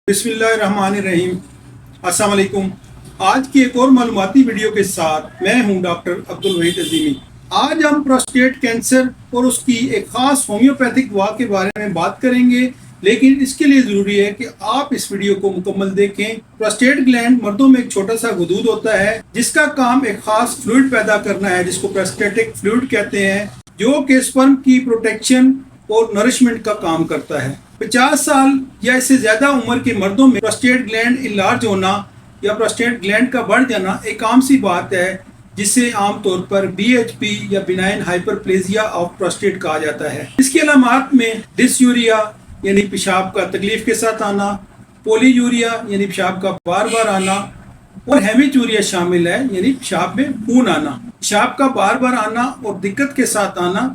बिस्मिल्लाहिर्रहमानिर्रहीम। अस्सलाम वालेकुम। आज की एक और मालूमाती वीडियो के साथ मैं हूं डॉक्टर अब्दुल वहीद अज़ीमी। आज हम प्रोस्टेट कैंसर और उसकी एक ख़ास होम्योपैथिक दवा के बारे में बात करेंगे, लेकिन इसके लिए ज़रूरी है कि आप इस वीडियो को मुकम्मल देखें। प्रोस्टेट ग्लैंड मर्दों में एक छोटा सा गुदूद होता है जिसका काम एक ख़ास फ्लूइड पैदा करना है, जिसको प्रोस्टेटिक फ्लूइड कहते हैं, जो कि स्पर्म की प्रोटेक्शन और नरिशमेंट का काम करता है। 50 साल या इससे ज़्यादा उम्र के मर्दों में प्रोस्टेट ग्लैंड इनलार्ज होना या प्रोस्टेट ग्लैंड का बढ़ जाना एक आम सी बात है, जिसे आमतौर पर BHP या बिनाइन हाइपरप्लेजिया ऑफ प्रोस्टेट कहा जाता है। इसके अलामात में डिसयूरिया यानी पेशाब का तकलीफ के साथ आना, पोलीयूरिया यानी पेशाब का बार बार आना और हेमीचूरिया शामिल है, यानी पेशाब में खून आना। पेशाब का बार बार आना और दिक्कत के साथ आना,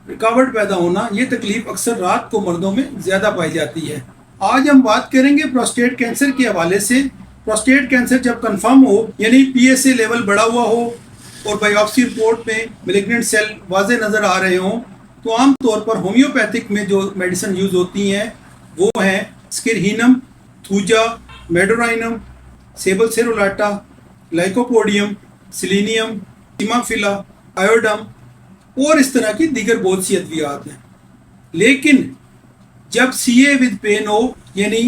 रुकावट पैदा होना, ये तकलीफ अक्सर रात को मर्दों में ज़्यादा पाई जाती है। आज हम बात करेंगे प्रोस्टेट कैंसर के हवाले से। प्रोस्टेट कैंसर जब कंफर्म हो, यानी PSA लेवल बढ़ा हुआ हो और बायोप्सी रिपोर्ट में मैलिग्नेंट सेल वाज़े नज़र आ रहे हों, तो आमतौर पर होम्योपैथिक में जो मेडिसिन यूज़ होती हैं वो हैं स्किरहीनम, थूजा, मेडोराइनम, सेबलसेरोलाटा, लाइकोपोडियम, सिलीनियम, सीमाफिला, आयोडम और इस तरह की दीगर बहुत सी अद्वियात हैं। लेकिन जब CA विद पेन हो, यानी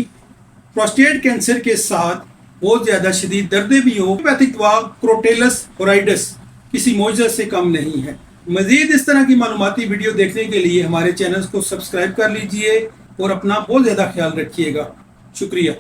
प्रोस्टेट कैंसर के साथ बहुत ज़्यादा शदीद दर्दें भी हो, होम्योपैथिक दवा क्रोटेलस ओराइडस किसी मोजज़त से कम नहीं है। मज़ीद इस तरह की मालूमाती वीडियो देखने के लिए हमारे चैनल को सब्सक्राइब कर लीजिए और अपना बहुत ज़्यादा ख्याल रखिएगा। शुक्रिया।